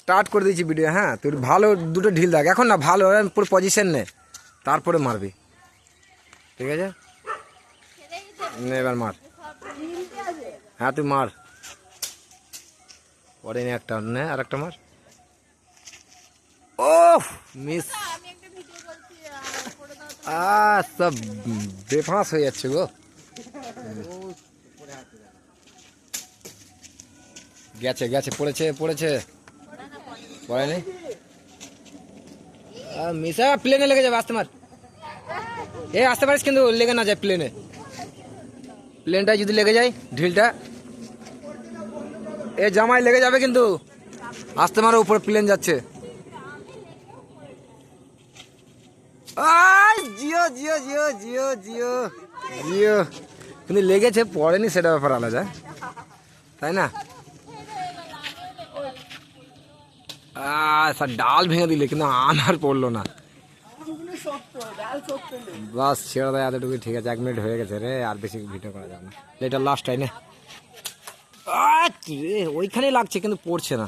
Start করে দিয়েছি video. হ্যাঁ, তুই ভালো দুটো ঢিল দেখ এখন না, ভালো পুরো পজিশন নে, তারপরে মারবি, ঠিক আছে? নে এবার মার। হ্যাঁ তুই মার, পরে নে একটা, নে আর একটা মার। ও মিস, সব বেফাঁস হয়ে যাচ্ছে গো। গেছে গেছে, পড়েছে পড়েছে, পড়েনি। মিসা প্লেনে লেগে যাবে, আসতে মার। এ আসতে পারিস কিন্তু লেগে না যায় প্লেনে, প্লেনটায় যদি লেগে যায় ঢিলটা, এ জামাই লেগে যাবে কিন্তু। আসতে মারো, উপরে প্লেন যাচ্ছে। জিও জিও জিও জিও জিও জিও, কিন্তু লেগেছে পড়েনি, সেটা ব্যাপার আলাদা, তাই না? স্যার ডাল ভেঙে দিলে, কিন্তু আর পড়লো না। বাস ছেড়ে দেয় এতটুকু, ঠিক আছে? 1 মিনিট হয়ে গেছে রে, আর বেশি ভিডিও করা যাবে না, এটা লাস্ট টাইম। ওইখানেই লাগছে কিন্তু পড়ছে না।